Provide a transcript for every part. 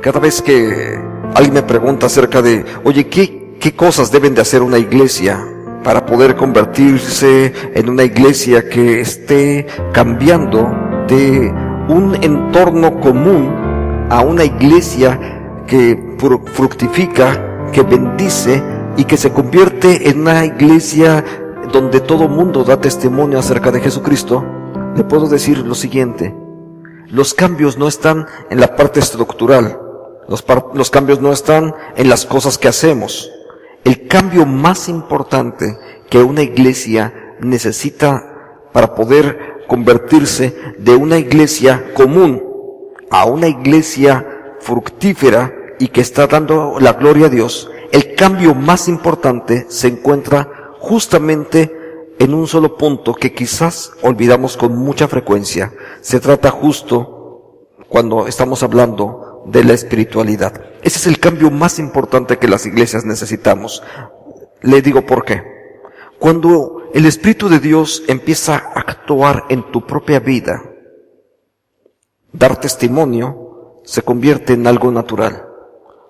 Cada vez que alguien me pregunta acerca de, oye, ¿qué cosas deben de hacer una iglesia para poder convertirse en una iglesia que esté cambiando de un entorno común a una iglesia que fructifica, que bendice y que se convierte en una iglesia donde todo mundo da testimonio acerca de Jesucristo? Le puedo decir lo siguiente: los cambios no están en la parte estructural, los cambios no están en las cosas que hacemos. El cambio más importante que una iglesia necesita para poder convertirse de una iglesia común a una iglesia fructífera y que está dando la gloria a Dios, el cambio más importante se encuentra justamente en un solo punto que quizás olvidamos con mucha frecuencia. Se trata justo cuando estamos hablando de la espiritualidad. Ese es el cambio más importante que las iglesias necesitamos. Le digo por qué. Cuando el Espíritu de Dios empieza a actuar en tu propia vida, dar testimonio se convierte en algo natural.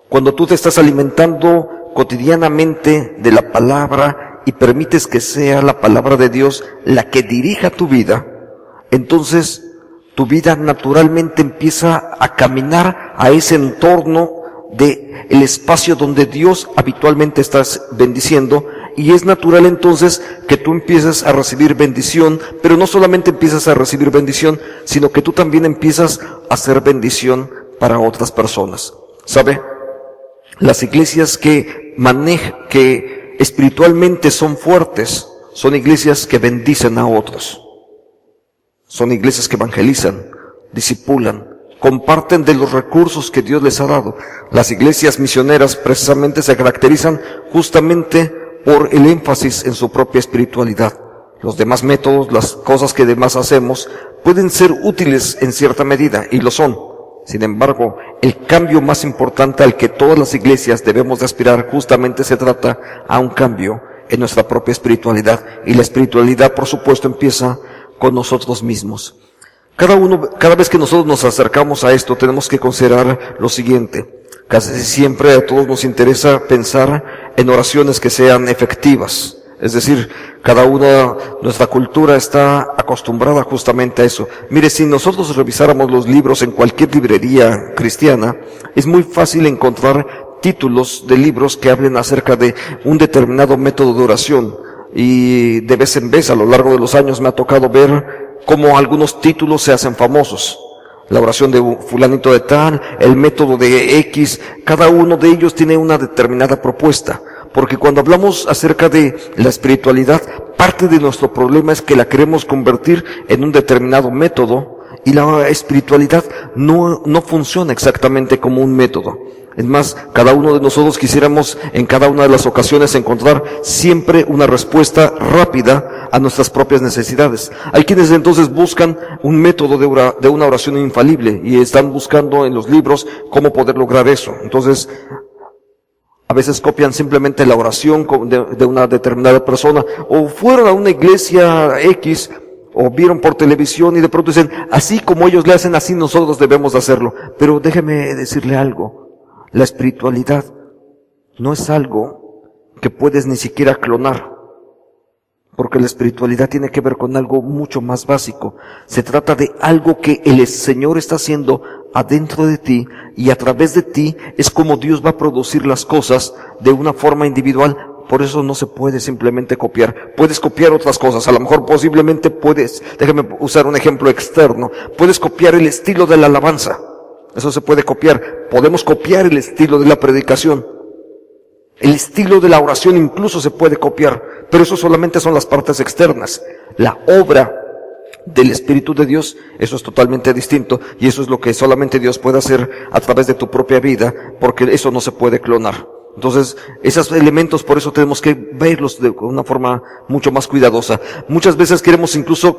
Cuando tú te estás alimentando cotidianamente de la palabra y permites que sea la palabra de Dios la que dirija tu vida, entonces tu vida naturalmente empieza a caminar a ese entorno de el espacio donde Dios habitualmente estás bendiciendo, y es natural entonces que tú empieces a recibir bendición, pero no solamente empiezas a recibir bendición, sino que tú también empiezas a hacer bendición para otras personas. ¿Sabe? Las iglesias que espiritualmente son fuertes, son iglesias que bendicen a otros. Son iglesias que evangelizan, discipulan, comparten de los recursos que Dios les ha dado. Las iglesias misioneras precisamente se caracterizan justamente por el énfasis en su propia espiritualidad. Los demás métodos, las cosas que demás hacemos, pueden ser útiles en cierta medida, y lo son. Sin embargo, el cambio más importante al que todas las iglesias debemos de aspirar justamente se trata a un cambio en nuestra propia espiritualidad. Y la espiritualidad, por supuesto, empieza con nosotros mismos. Cada vez que nosotros nos acercamos a esto, tenemos que considerar lo siguiente. Casi siempre a todos nos interesa pensar en oraciones que sean efectivas. Es decir, nuestra cultura está acostumbrada justamente a eso. Mire, si nosotros revisáramos los libros en cualquier librería cristiana, es muy fácil encontrar títulos de libros que hablen acerca de un determinado método de oración. Y de vez en vez, a lo largo de los años, me ha tocado ver cómo algunos títulos se hacen famosos. La oración de fulanito de tal, el método de X, cada uno de ellos tiene una determinada propuesta. Porque cuando hablamos acerca de la espiritualidad, parte de nuestro problema es que la queremos convertir en un determinado método, y la espiritualidad no funciona exactamente como un método. Es más, cada uno de nosotros quisiéramos en cada una de las ocasiones encontrar siempre una respuesta rápida a nuestras propias necesidades. Hay quienes entonces buscan un método de una oración infalible y están buscando en los libros cómo poder lograr eso. Entonces, a veces copian simplemente la oración de una determinada persona, o fueron a una iglesia X, o vieron por televisión y de pronto dicen, así como ellos le hacen, así nosotros debemos de hacerlo. Pero déjeme decirle algo. La espiritualidad no es algo que puedes ni siquiera clonar, porque la espiritualidad tiene que ver con algo mucho más básico. Se trata de algo que el Señor está haciendo adentro de ti, y a través de ti es como Dios va a producir las cosas de una forma individual. Por eso no se puede simplemente copiar. Puedes copiar otras cosas, a lo mejor posiblemente déjame usar un ejemplo externo, puedes copiar el estilo de la alabanza. Eso se puede copiar. Podemos copiar el estilo de la predicación. El estilo de la oración incluso se puede copiar. Pero eso solamente son las partes externas. La obra del Espíritu de Dios, eso es totalmente distinto. Y eso es lo que solamente Dios puede hacer a través de tu propia vida, porque eso no se puede clonar. Entonces, esos elementos, por eso tenemos que verlos de una forma mucho más cuidadosa. Muchas veces queremos incluso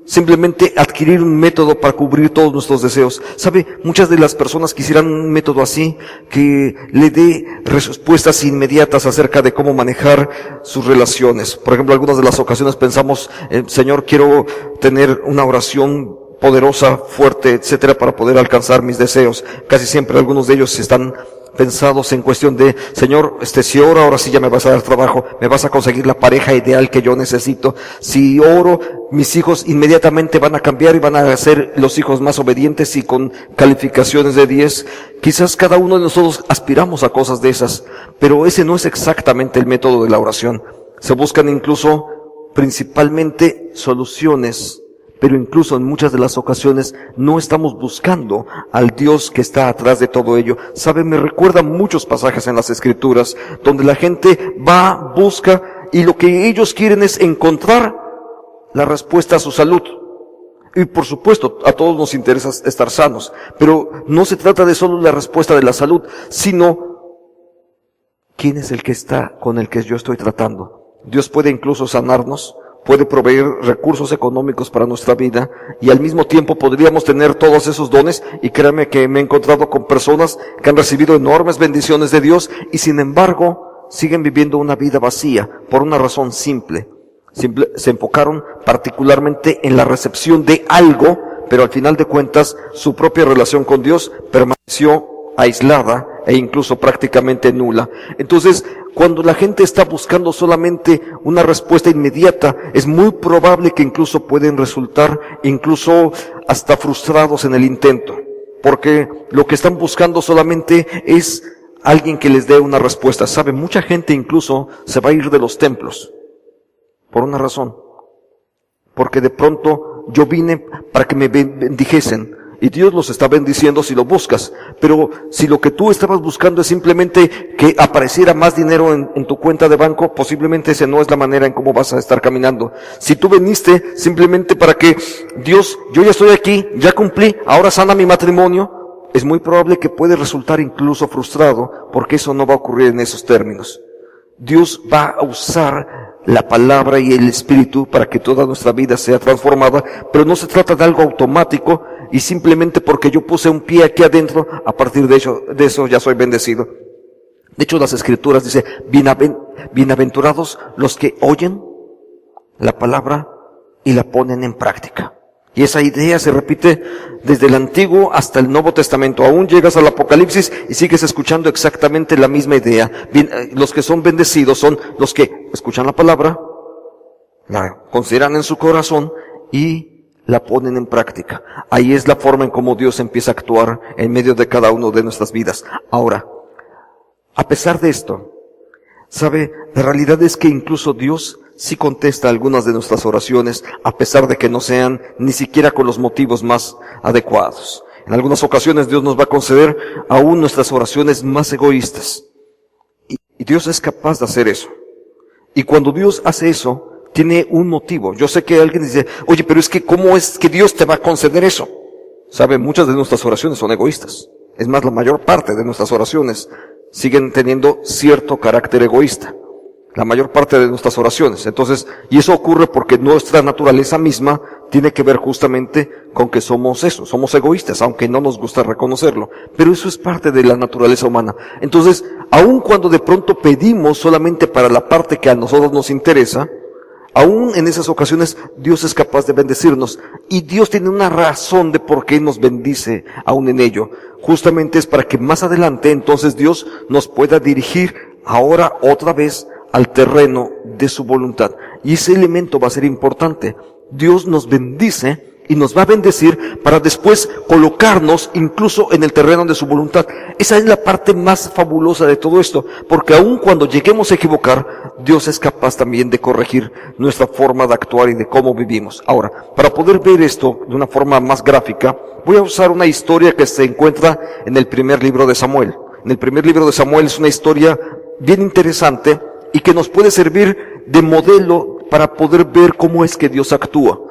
simplemente adquirir un método para cubrir todos nuestros deseos. ¿Sabe? Muchas de las personas quisieran un método así, que le dé respuestas inmediatas acerca de cómo manejar sus relaciones. Por ejemplo, algunas de las ocasiones pensamos, Señor, quiero tener una oración poderosa, fuerte, etcétera, para poder alcanzar mis deseos. Casi siempre algunos de ellos están pensados en cuestión de, Señor, si oro, ahora sí ya me vas a dar trabajo, me vas a conseguir la pareja ideal que yo necesito. Si oro, mis hijos inmediatamente van a cambiar y van a ser los hijos más obedientes y con calificaciones de 10. Quizás cada uno de nosotros aspiramos a cosas de esas, pero ese no es exactamente el método de la oración. Se buscan incluso principalmente soluciones, pero incluso en muchas de las ocasiones no estamos buscando al Dios que está atrás de todo ello. ¿Sabe? Me recuerda muchos pasajes en las Escrituras donde la gente va, busca y lo que ellos quieren es encontrar la respuesta a su salud. Y por supuesto, a todos nos interesa estar sanos, pero no se trata de solo la respuesta de la salud, sino ¿quién es el que está con el que yo estoy tratando? Dios puede incluso sanarnos, puede proveer recursos económicos para nuestra vida y al mismo tiempo podríamos tener todos esos dones, y créame que me he encontrado con personas que han recibido enormes bendiciones de Dios y sin embargo siguen viviendo una vida vacía por una razón simple. Se enfocaron particularmente en la recepción de algo, pero al final de cuentas su propia relación con Dios permaneció aislada e incluso prácticamente nula. Entonces, cuando la gente está buscando solamente una respuesta inmediata, es muy probable que incluso pueden resultar incluso hasta frustrados en el intento, porque lo que están buscando solamente es alguien que les dé una respuesta. ¿Sabe? Mucha gente incluso se va a ir de los templos por una razón, porque de pronto yo vine para que me bendijesen, y Dios los está bendiciendo si lo buscas, pero si lo que tú estabas buscando es simplemente que apareciera más dinero en tu cuenta de banco, posiblemente esa no es la manera en cómo vas a estar caminando. Si tú viniste simplemente para que Dios, yo ya estoy aquí, ya cumplí, ahora sana mi matrimonio, es muy probable que puede resultar incluso frustrado, porque eso no va a ocurrir en esos términos. Dios va a usar la palabra y el Espíritu para que toda nuestra vida sea transformada, pero no se trata de algo automático y simplemente porque yo puse un pie aquí adentro, a partir de eso ya soy bendecido. De hecho, las Escrituras dice, bienaventurados los que oyen la palabra y la ponen en práctica. Y esa idea se repite desde el Antiguo hasta el Nuevo Testamento. Aún llegas al Apocalipsis y sigues escuchando exactamente la misma idea. Los que son bendecidos son los que escuchan la palabra, la consideran en su corazón y la ponen en práctica. Ahí es la forma en cómo Dios empieza a actuar en medio de cada uno de nuestras vidas. Ahora, a pesar de esto, ¿sabe? La realidad es que incluso Dios sí contesta algunas de nuestras oraciones, a pesar de que no sean ni siquiera con los motivos más adecuados. En algunas ocasiones Dios nos va a conceder aún nuestras oraciones más egoístas. Y Dios es capaz de hacer eso. Y cuando Dios hace eso, tiene un motivo. Yo sé que alguien dice, oye, pero es que ¿cómo es que Dios te va a conceder eso? ¿Sabe? Muchas de nuestras oraciones son egoístas. Es más, la mayor parte de nuestras oraciones siguen teniendo cierto carácter egoísta. La mayor parte de nuestras oraciones. Entonces, y eso ocurre porque nuestra naturaleza misma tiene que ver justamente con que somos eso, somos egoístas, aunque no nos gusta reconocerlo. Pero eso es parte de la naturaleza humana. Entonces, aun cuando de pronto pedimos solamente para la parte que a nosotros nos interesa, aún en esas ocasiones Dios es capaz de bendecirnos. Y Dios tiene una razón de por qué nos bendice aún en ello. Justamente es para que más adelante entonces Dios nos pueda dirigir ahora otra vez al terreno de su voluntad. Y ese elemento va a ser importante. Dios nos bendice y nos va a bendecir para después colocarnos incluso en el terreno de su voluntad. Esa es la parte más fabulosa de todo esto, porque aun cuando lleguemos a equivocar, Dios es capaz también de corregir nuestra forma de actuar y de cómo vivimos. Ahora, para poder ver esto de una forma más gráfica, voy a usar una historia que se encuentra en el primer libro de Samuel. En el primer libro de Samuel es una historia bien interesante y que nos puede servir de modelo para poder ver cómo es que Dios actúa.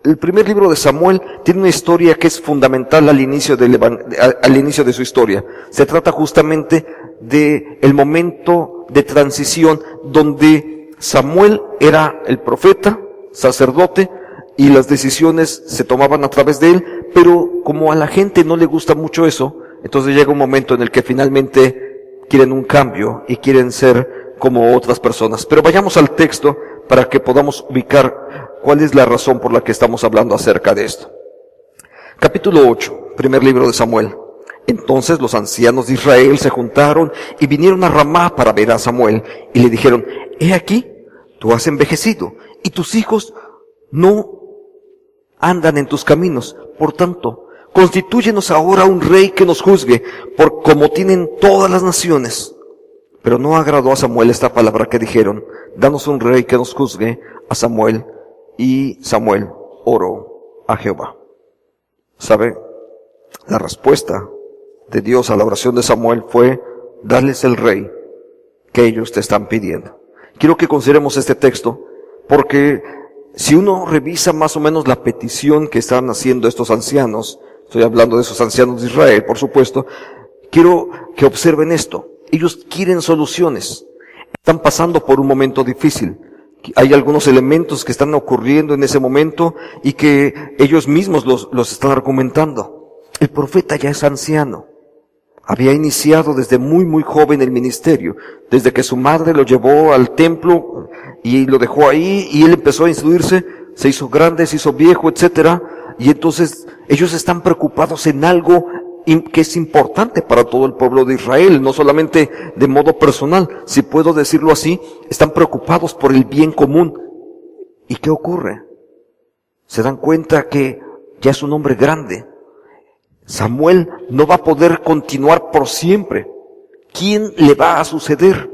El primer libro de Samuel tiene una historia que es fundamental al inicio de su historia. Se trata justamente de el momento de transición donde Samuel era el profeta, sacerdote, y las decisiones se tomaban a través de él, pero como a la gente no le gusta mucho eso, entonces llega un momento en el que finalmente quieren un cambio y quieren ser como otras personas. Pero vayamos al texto para que podamos ubicar cuál es la razón por la que estamos hablando acerca de esto. Capítulo 8, primer libro de Samuel. Entonces los ancianos de Israel se juntaron y vinieron a Ramá para ver a Samuel, y le dijeron: he aquí, tú has envejecido, y tus hijos no andan en tus caminos. Por tanto, constitúyenos ahora un rey que nos juzgue, por como tienen todas las naciones. Pero no agradó a Samuel esta palabra que dijeron: danos un rey que nos juzgue a Samuel. Y Samuel oró a Jehová. ¿Sabe? La respuesta de Dios a la oración de Samuel fue: darles el rey que ellos te están pidiendo. Quiero que consideremos este texto, porque si uno revisa más o menos la petición que están haciendo estos ancianos, estoy hablando de esos ancianos de Israel, por supuesto, quiero que observen esto. Ellos quieren soluciones. Están pasando por un momento difícil. Hay algunos elementos que están ocurriendo en ese momento y que ellos mismos los están argumentando. El profeta ya es anciano. Había iniciado desde muy joven el ministerio, desde que su madre lo llevó al templo y lo dejó ahí, y él empezó a instruirse, se hizo grande, se hizo viejo, etcétera. Y entonces ellos están preocupados en algo que es importante para todo el pueblo de Israel, no solamente de modo personal, si puedo decirlo así. Están preocupados por el bien común. ¿Y qué ocurre? Se dan cuenta que ya es un hombre grande. Samuel no va a poder continuar por siempre. ¿Quién le va a suceder?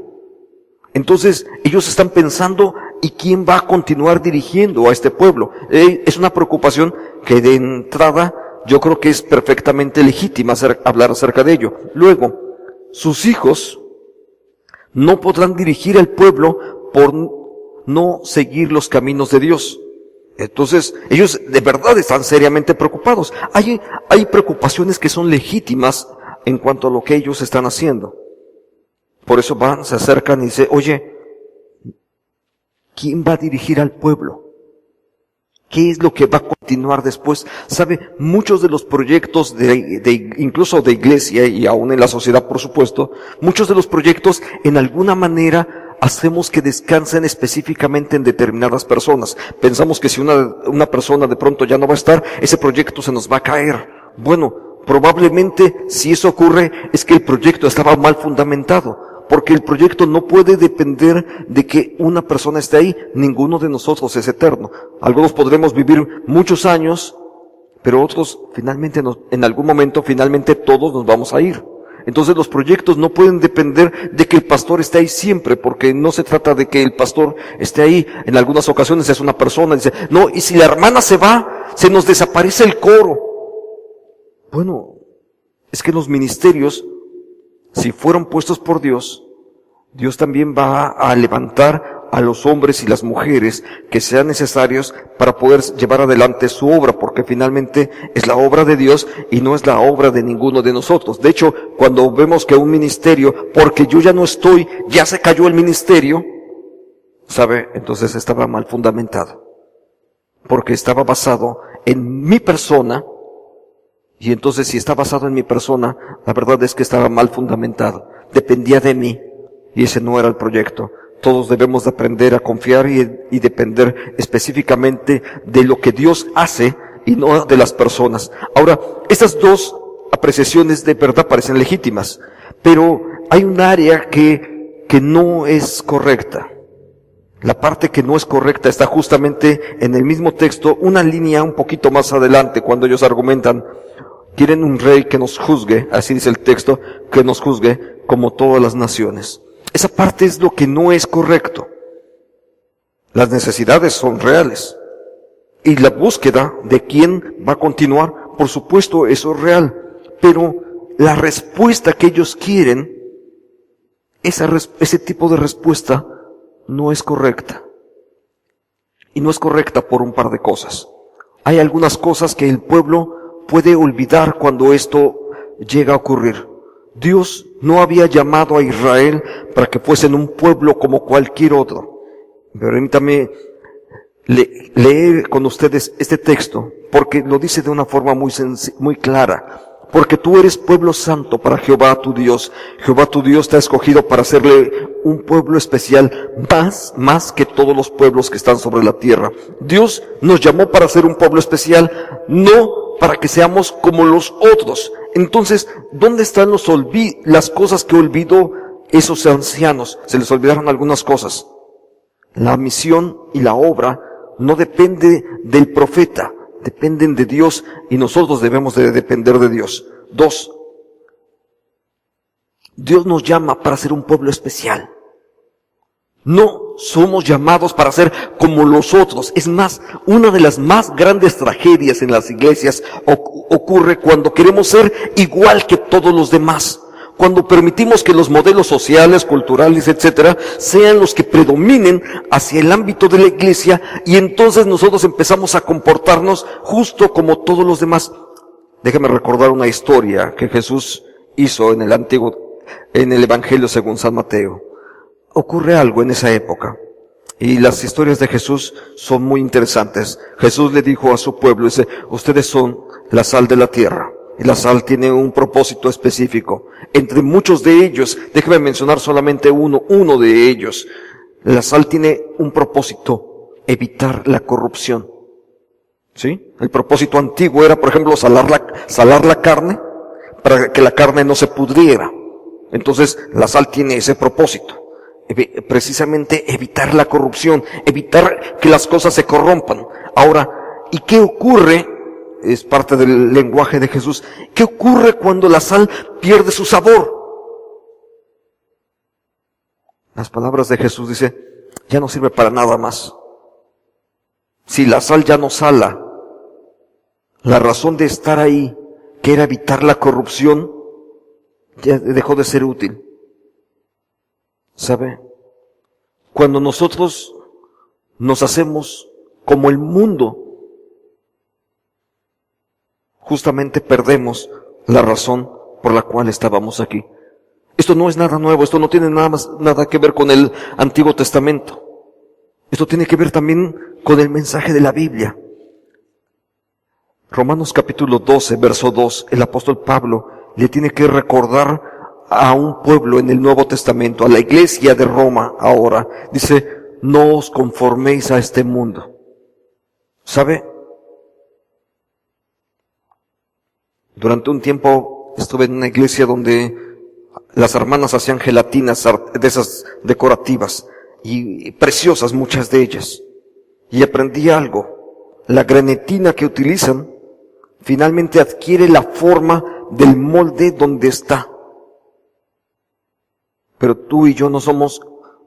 Entonces ellos están pensando: ¿y quién va a continuar dirigiendo a este pueblo? Es una preocupación que de entrada yo creo que es perfectamente legítima hablar acerca de ello. Luego, sus hijos no podrán dirigir al pueblo por no seguir los caminos de Dios. Entonces, ellos de verdad están seriamente preocupados. Hay preocupaciones que son legítimas en cuanto a lo que ellos están haciendo. Por eso se acercan y dicen: oye, ¿quién va a dirigir al pueblo? ¿Qué es lo que va a continuar después? ¿Sabe? Muchos de los proyectos incluso de iglesia y aún en la sociedad, por supuesto, muchos de los proyectos en alguna manera hacemos que descansen específicamente en determinadas personas. Pensamos que si una persona de pronto ya no va a estar, ese proyecto se nos va a caer. Bueno, probablemente si eso ocurre es que el proyecto estaba mal fundamentado, porque el proyecto no puede depender de que una persona esté ahí. Ninguno de nosotros es eterno. Algunos podremos vivir muchos años, pero otros finalmente en algún momento finalmente todos nos vamos a ir. Entonces los proyectos no pueden depender de que el pastor esté ahí siempre, porque no se trata de que el pastor esté ahí. En algunas ocasiones es una persona, dice: no, y si la hermana se va, se nos desaparece el coro. Bueno, es que los ministerios, si fueron puestos por Dios, Dios también va a levantar a los hombres y las mujeres que sean necesarios para poder llevar adelante su obra, porque finalmente es la obra de Dios y no es la obra de ninguno de nosotros. De hecho, cuando vemos que un ministerio, porque yo ya no estoy, ya se cayó el ministerio, ¿sabe? Entonces estaba mal fundamentado, porque estaba basado en mi persona. Y entonces, si está basado en mi persona, la verdad es que estaba mal fundamentado. Dependía de mí, y ese no era el proyecto. Todos debemos de aprender a confiar y depender específicamente de lo que Dios hace y no de las personas. Ahora, estas dos apreciaciones de verdad parecen legítimas, pero hay un área que no es correcta. La parte que no es correcta está justamente en el mismo texto, una línea un poquito más adelante, cuando ellos argumentan: quieren un rey que nos juzgue, así dice el texto, que nos juzgue como todas las naciones. Esa parte es lo que no es correcto. Las necesidades son reales. Y la búsqueda de quién va a continuar, por supuesto, eso es real. Pero la respuesta que ellos quieren, ese tipo de respuesta, no es correcta. Y no es correcta por un par de cosas. Hay algunas cosas que el pueblo puede olvidar cuando esto llega a ocurrir. Dios no había llamado a Israel para que fuesen un pueblo como cualquier otro. Permítame leer con ustedes este texto, porque lo dice de una forma muy clara. porque tú eres pueblo santo para Jehová tu Dios. Jehová tu Dios te ha escogido para hacerle un pueblo especial, más que todos los pueblos que están sobre la tierra. Dios nos llamó para ser un pueblo especial, no para que seamos como los otros. Entonces, ¿dónde están las cosas que olvidó esos ancianos? Se les olvidaron algunas cosas. La misión y la obra no depende del profeta, dependen de Dios, y nosotros debemos de depender de Dios. 2. Dios nos llama para ser un pueblo especial. No somos llamados para ser como los otros. Es más, una de las más grandes tragedias en las iglesias ocurre cuando queremos ser igual que todos los demás. Cuando permitimos que los modelos sociales, culturales, etcétera, sean los que predominen hacia el ámbito de la iglesia, y entonces nosotros empezamos a comportarnos justo como todos los demás. Déjame recordar una historia que Jesús hizo en el Evangelio según San Mateo. Ocurre algo en esa época, y las historias de Jesús son muy interesantes. Jesús le dijo a su pueblo, dice, ustedes son la sal de la tierra. Y la sal tiene un propósito específico. Entre muchos de ellos, déjeme mencionar solamente uno de ellos. La sal tiene un propósito, evitar la corrupción. ¿Sí? El propósito antiguo era, por ejemplo, salar la carne, para que la carne no se pudriera. Entonces, la sal tiene ese propósito. Precisamente evitar la corrupción, evitar que las cosas se corrompan. Ahora, ¿y qué ocurre? Es parte del lenguaje de Jesús. ¿Qué ocurre cuando la sal pierde su sabor? Las palabras de Jesús dice, ya no sirve para nada más. Si la sal ya no sala, la razón de estar ahí, que era evitar la corrupción, ya dejó de ser útil. ¿Sabe? Cuando nosotros nos hacemos como el mundo, justamente perdemos la razón por la cual estábamos aquí. Esto no es nada nuevo, esto no tiene nada que ver con el Antiguo Testamento. Esto tiene que ver también con el mensaje de la Biblia. Romanos capítulo 12, verso 2, el apóstol Pablo le tiene que recordar a un pueblo en el Nuevo Testamento, a la iglesia de Roma ahora. Dice, no os conforméis a este mundo. ¿Sabe? Durante un tiempo estuve en una iglesia donde las hermanas hacían gelatinas de esas decorativas y preciosas, muchas de ellas. Y aprendí algo. La grenetina que utilizan finalmente adquiere la forma del molde donde está. Pero tú y yo no somos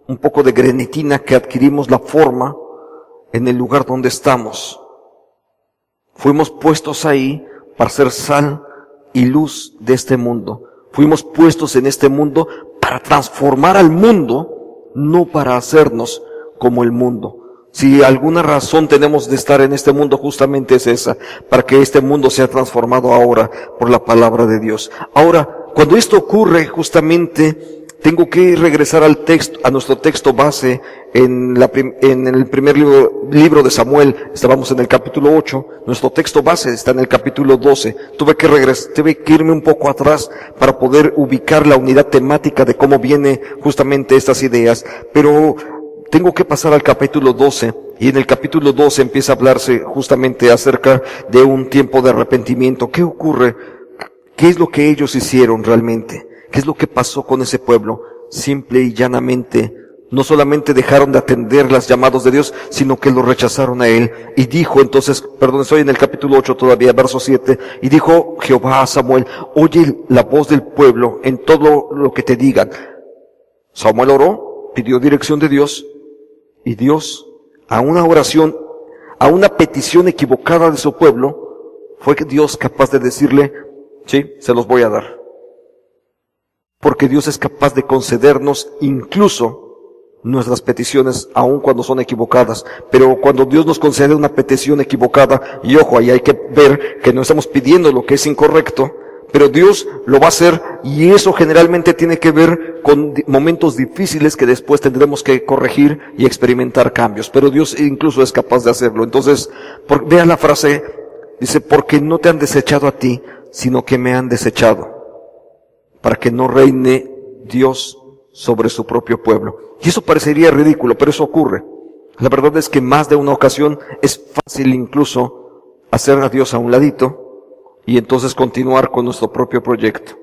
un poco de grenetina que adquirimos la forma en el lugar donde estamos. Fuimos puestos ahí para ser sal y luz de este mundo. Fuimos puestos en este mundo para transformar al mundo, no para hacernos como el mundo. Si alguna razón tenemos de estar en este mundo, justamente es esa, para que este mundo sea transformado ahora por la palabra de Dios. Ahora, cuando esto ocurre, justamente tengo que regresar a nuestro texto base en el primer libro de Samuel. Estábamos en el capítulo 8, nuestro texto base está en el capítulo 12. Tuve que irme un poco atrás para poder ubicar la unidad temática de cómo viene justamente estas ideas, pero tengo que pasar al capítulo 12, y en el capítulo 12 empieza a hablarse justamente acerca de un tiempo de arrepentimiento. ¿Qué ocurre? ¿Qué es lo que ellos hicieron realmente? ¿Qué es lo que pasó con ese pueblo? Simple y llanamente, no solamente dejaron de atender los llamados de Dios, sino que lo rechazaron a Él. Y dijo entonces, estoy en el capítulo 8 todavía, verso 7, y dijo Jehová a Samuel, oye la voz del pueblo en todo lo que te digan. Samuel oró, pidió dirección de Dios, y Dios, a una oración, a una petición equivocada de su pueblo, fue Dios capaz de decirle, sí, se los voy a dar. Porque Dios es capaz de concedernos incluso nuestras peticiones, aun cuando son equivocadas. Pero cuando Dios nos concede una petición equivocada, y ojo, ahí hay que ver que no estamos pidiendo lo que es incorrecto, pero Dios lo va a hacer, y eso generalmente tiene que ver con momentos difíciles que después tendremos que corregir y experimentar cambios. Pero Dios incluso es capaz de hacerlo. Entonces, vea la frase, dice, porque no te han desechado a ti, sino que me han desechado, para que no reine Dios sobre su propio pueblo. Y eso parecería ridículo, pero eso ocurre. La verdad es que más de una ocasión es fácil incluso hacer a Dios a un ladito y entonces continuar con nuestro propio proyecto.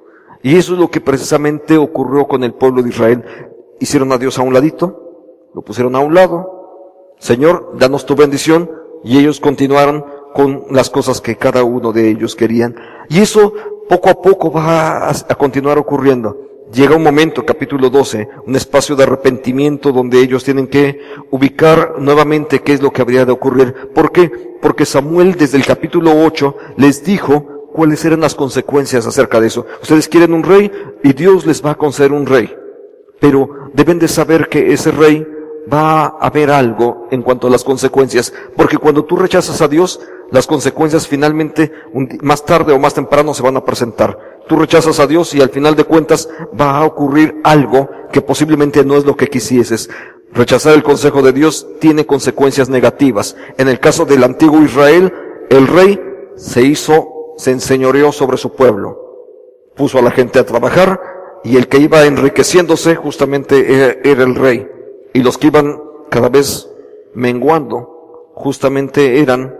Y eso es lo que precisamente ocurrió con el pueblo de Israel. Hicieron a Dios a un ladito, lo pusieron a un lado. Señor, danos tu bendición, y ellos continuaron con las cosas que cada uno de ellos querían. Y eso poco a poco va a continuar ocurriendo. Llega un momento, capítulo 12, un espacio de arrepentimiento donde ellos tienen que ubicar nuevamente qué es lo que habría de ocurrir. ¿Por qué? Porque Samuel desde el capítulo 8 les dijo cuáles eran las consecuencias acerca de eso. Ustedes quieren un rey y Dios les va a conceder un rey. Pero deben de saber que ese rey va a haber algo en cuanto a las consecuencias, porque cuando tú rechazas a Dios, las consecuencias finalmente, más tarde o más temprano se van a presentar. Tú rechazas a Dios y al final de cuentas va a ocurrir algo que posiblemente no es lo que quisieses. Rechazar el consejo de Dios tiene consecuencias negativas. En el caso del antiguo Israel, el rey se enseñoreó sobre su pueblo. Puso a la gente a trabajar y el que iba enriqueciéndose justamente era el rey. Y los que iban cada vez menguando justamente eran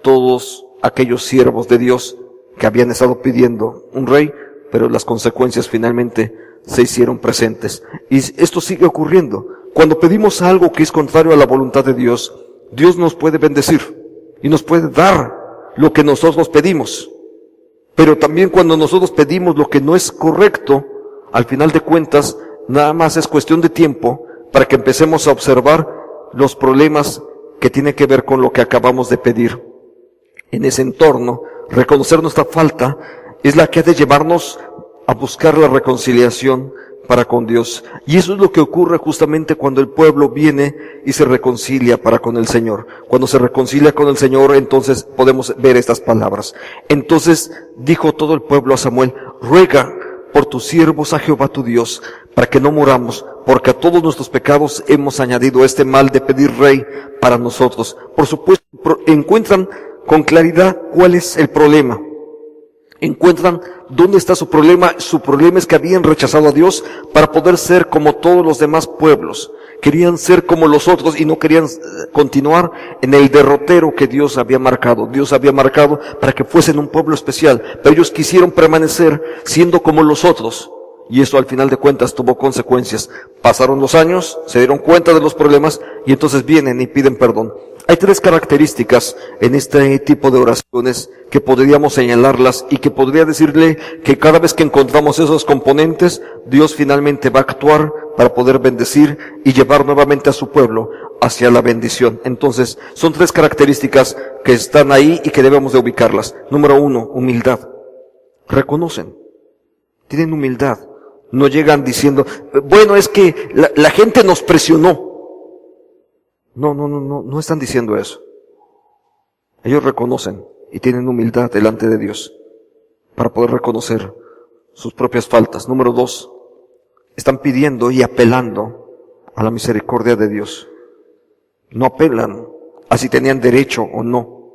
todos aquellos siervos de Dios que habían estado pidiendo un rey, pero las consecuencias finalmente se hicieron presentes. Y esto sigue ocurriendo. Cuando pedimos algo que es contrario a la voluntad de Dios, Dios nos puede bendecir y nos puede dar lo que nosotros pedimos. Pero también cuando nosotros pedimos lo que no es correcto, al final de cuentas, nada más es cuestión de tiempo para que empecemos a observar los problemas que tienen que ver con lo que acabamos de pedir. En ese entorno, reconocer nuestra falta es la que ha de llevarnos a buscar la reconciliación para con Dios. Y eso es lo que ocurre justamente cuando el pueblo viene y se reconcilia para con el Señor. Cuando se reconcilia con el Señor, entonces podemos ver estas palabras. Entonces dijo todo el pueblo a Samuel: ruega por tus siervos a Jehová tu Dios, para que no muramos, porque a todos nuestros pecados hemos añadido este mal de pedir rey para nosotros. Por supuesto, encuentran con claridad cuál es el problema. Encuentran dónde está su problema. Su problema es que habían rechazado a Dios para poder ser como todos los demás pueblos. Querían ser como los otros y no querían continuar en el derrotero que Dios había marcado. Dios había marcado para que fuesen un pueblo especial, pero ellos quisieron permanecer siendo como los otros. Y eso al final de cuentas tuvo consecuencias. Pasaron los años, se dieron cuenta de los problemas y entonces vienen y piden perdón. Hay tres características en este tipo de oraciones que podríamos señalarlas y que podría decirle que cada vez que encontramos esos componentes, Dios finalmente va a actuar para poder bendecir y llevar nuevamente a su pueblo hacia la bendición. Entonces, son tres características que están ahí y que debemos de ubicarlas. Número 1, humildad. Reconocen. Tienen humildad. No llegan diciendo, bueno, es que la gente nos presionó. No están diciendo eso. Ellos reconocen y tienen humildad delante de Dios para poder reconocer sus propias faltas. Número 2, están pidiendo y apelando a la misericordia de Dios. No apelan a si tenían derecho o no.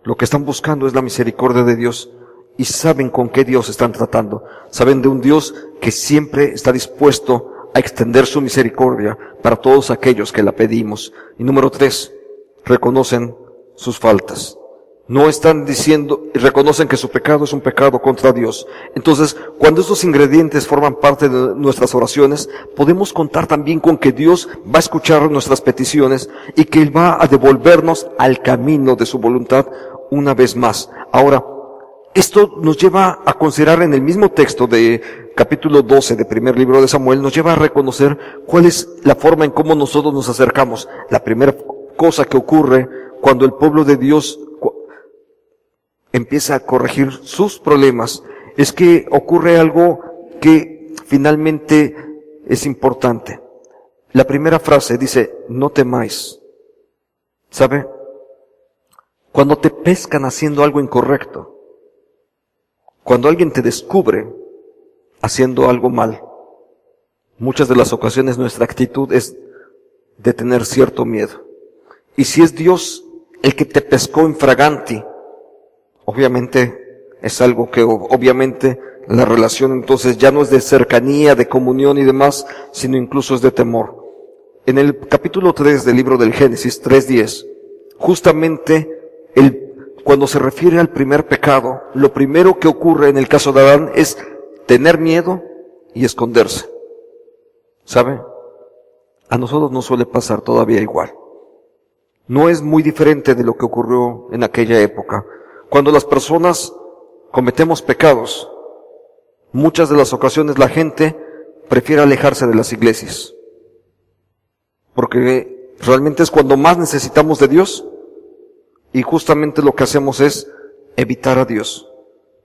Lo que están buscando es la misericordia de Dios y saben con qué Dios están tratando. Saben de un Dios que siempre está dispuesto a extender su misericordia para todos aquellos que la pedimos. Y número 3, reconocen sus faltas. No están diciendo, reconocen que su pecado es un pecado contra Dios. Entonces, cuando estos ingredientes forman parte de nuestras oraciones, podemos contar también con que Dios va a escuchar nuestras peticiones y que Él va a devolvernos al camino de su voluntad una vez más. Ahora, esto nos lleva a considerar en el mismo texto de capítulo 12 del primer libro de Samuel, nos lleva a reconocer cuál es la forma en cómo nosotros nos acercamos. La primera cosa que ocurre cuando el pueblo de Dios empieza a corregir sus problemas es que ocurre algo que finalmente es importante. La primera frase dice, no temáis. ¿Sabe? Cuando te pescan haciendo algo incorrecto, cuando alguien te descubre haciendo algo mal, muchas de las ocasiones nuestra actitud es de tener cierto miedo. Y si es Dios el que te pescó infraganti, obviamente es algo que obviamente la relación entonces ya no es de cercanía, de comunión y demás, sino incluso es de temor. En el capítulo 3 del libro del Génesis, 3:10, justamente cuando se refiere al primer pecado, lo primero que ocurre en el caso de Adán es tener miedo y esconderse. ¿Sabe? A nosotros nos suele pasar todavía igual. No es muy diferente de lo que ocurrió en aquella época. Cuando las personas cometemos pecados, muchas de las ocasiones la gente prefiere alejarse de las iglesias. Porque realmente es cuando más necesitamos de Dios, y justamente lo que hacemos es evitar a Dios.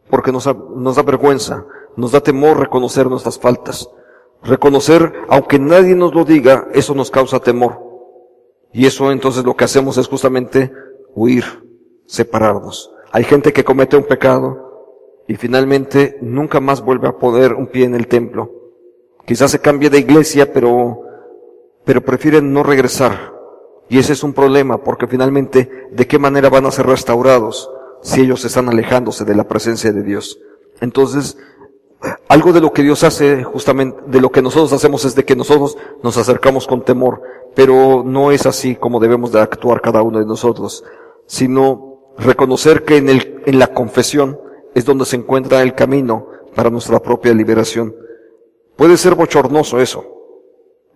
Porque nos da vergüenza, nos da temor reconocer nuestras faltas. Reconocer, aunque nadie nos lo diga, eso nos causa temor. Y eso entonces lo que hacemos es justamente huir, separarnos. Hay gente que comete un pecado y finalmente nunca más vuelve a poner un pie en el templo. Quizás se cambie de iglesia, pero prefieren no regresar. Y ese es un problema, porque finalmente, ¿de qué manera van a ser restaurados si ellos están alejándose de la presencia de Dios? Entonces, algo de lo que Dios hace, justamente, de lo que nosotros hacemos es de que nosotros nos acercamos con temor, pero no es así como debemos de actuar cada uno de nosotros, sino reconocer que en la confesión es donde se encuentra el camino para nuestra propia liberación. Puede ser bochornoso eso,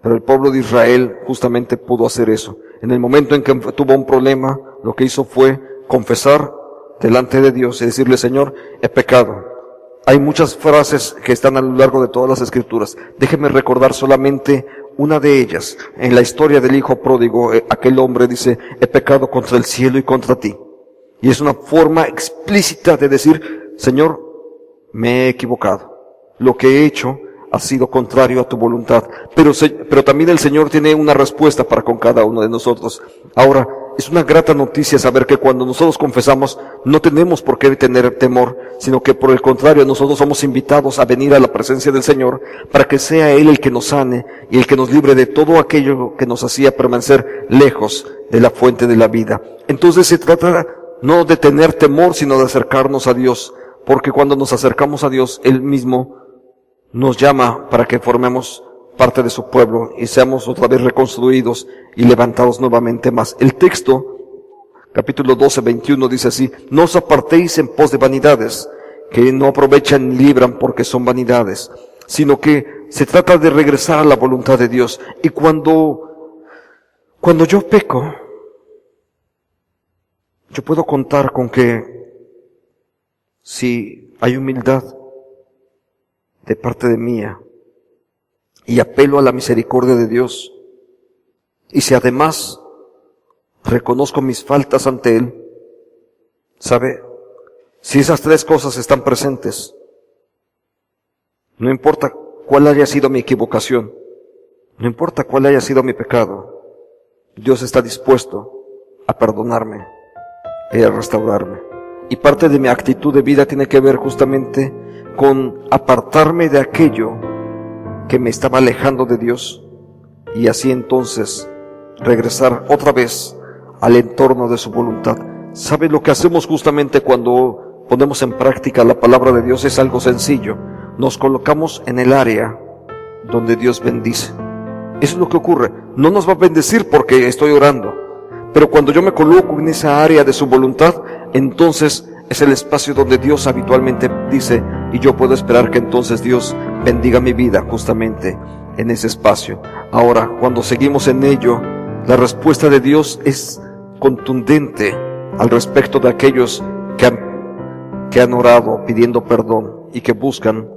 pero el pueblo de Israel justamente pudo hacer eso. En el momento en que tuvo un problema, lo que hizo fue confesar delante de Dios y decirle: Señor, he pecado. Hay muchas frases que están a lo largo de todas las Escrituras. Déjeme recordar solamente una de ellas. En la historia del hijo pródigo, aquel hombre dice: he pecado contra el cielo y contra ti. Y es una forma explícita de decir: Señor, me he equivocado. Lo que he hecho ha sido contrario a tu voluntad. Pero también el Señor tiene una respuesta para con cada uno de nosotros. Ahora, es una grata noticia saber que cuando nosotros confesamos, no tenemos por qué tener temor, sino que por el contrario, nosotros somos invitados a venir a la presencia del Señor para que sea Él el que nos sane y el que nos libre de todo aquello que nos hacía permanecer lejos de la fuente de la vida. Entonces se trata no de tener temor, sino de acercarnos a Dios, porque cuando nos acercamos a Dios, Él mismo nos llama para que formemos parte de su pueblo y seamos otra vez reconstruidos y levantados nuevamente más. El texto, capítulo 12, 21, dice así: no os apartéis en pos de vanidades, que no aprovechan ni libran porque son vanidades, sino que se trata de regresar a la voluntad de Dios. Y cuando yo peco, yo puedo contar con que si hay humildad de parte de mía y apelo a la misericordia de Dios, y si además reconozco mis faltas ante Él, ¿sabe? Si esas tres cosas están presentes, no importa cuál haya sido mi equivocación, no importa cuál haya sido mi pecado, Dios está dispuesto a perdonarme y a restaurarme. Y parte de mi actitud de vida tiene que ver justamente con apartarme de aquello que me estaba alejando de Dios y así entonces regresar otra vez al entorno de su voluntad. ¿Sabe lo que hacemos justamente cuando ponemos en práctica la palabra de Dios? Es algo sencillo. Nos colocamos en el área donde Dios bendice. Eso es lo que ocurre. No nos va a bendecir porque estoy orando, pero cuando yo me coloco en esa área de su voluntad, entonces es el espacio donde Dios habitualmente dice, y yo puedo esperar que entonces Dios bendiga mi vida justamente en ese espacio. Ahora, cuando seguimos en ello, la respuesta de Dios es contundente al respecto de aquellos que han orado pidiendo perdón y que buscan,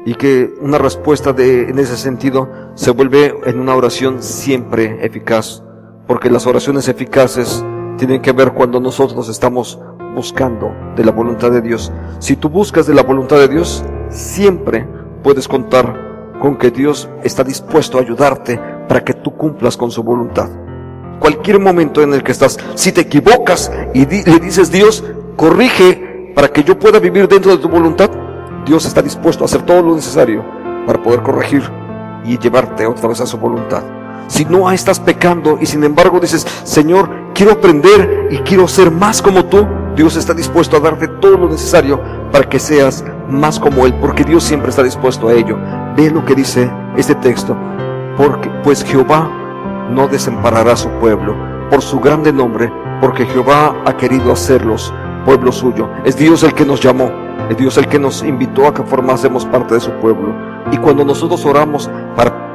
y que una respuesta en ese sentido se vuelve en una oración siempre eficaz, porque las oraciones eficaces tienen que ver cuando nosotros estamos buscando de la voluntad de Dios. Si tú buscas de la voluntad de Dios, siempre puedes contar con que Dios está dispuesto a ayudarte para que tú cumplas con su voluntad. Cualquier momento en el que estás, si te equivocas y le dices: Dios, corrige para que yo pueda vivir dentro de tu voluntad, Dios está dispuesto a hacer todo lo necesario para poder corregir y llevarte otra vez a su voluntad. Si no estás pecando y sin embargo dices: Señor, quiero aprender y quiero ser más como tú, Dios está dispuesto a darte todo lo necesario para que seas más como Él, porque Dios siempre está dispuesto a ello. Ve lo que dice este texto: pues Jehová no desamparará a su pueblo por su grande nombre, porque Jehová ha querido hacerlos pueblo suyo. Es Dios el que nos llamó, es Dios el que nos invitó a que formásemos parte de su pueblo. Y cuando nosotros oramos para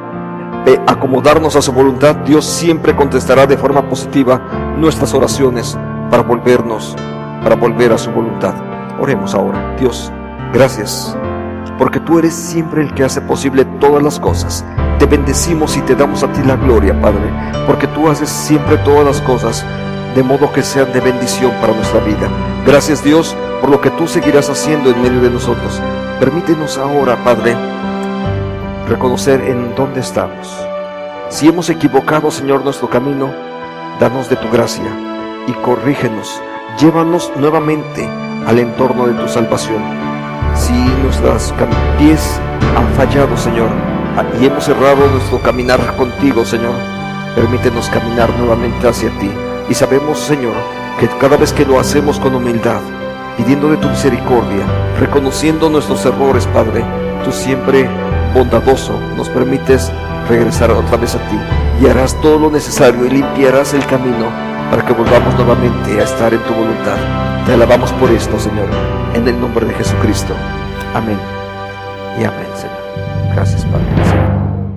acomodarnos a su voluntad, Dios siempre contestará de forma positiva nuestras oraciones para volver a su voluntad. Oremos ahora. Dios, gracias, porque tú eres siempre el que hace posible todas las cosas. Te bendecimos y te damos a ti la gloria, Padre, porque tú haces siempre todas las cosas de modo que sean de bendición para nuestra vida. Gracias, Dios, por lo que tú seguirás haciendo en medio de nosotros. Permítenos ahora, Padre, reconocer en dónde estamos. Si hemos equivocado, Señor, nuestro camino, danos de tu gracia y corrígenos. Llévanos nuevamente al entorno de tu salvación. Si nuestros pies han fallado, Señor, y hemos errado nuestro caminar contigo, Señor, permítenos caminar nuevamente hacia ti. Y sabemos, Señor, que cada vez que lo hacemos con humildad, pidiendo de tu misericordia, reconociendo nuestros errores, Padre, tú siempre bondadoso nos permites regresar otra vez a ti, y harás todo lo necesario y limpiarás el camino para que volvamos nuevamente a estar en tu voluntad. Te alabamos por esto, Señor, en el nombre de Jesucristo. Amén y amén, Señor. Gracias, Padre, Señor.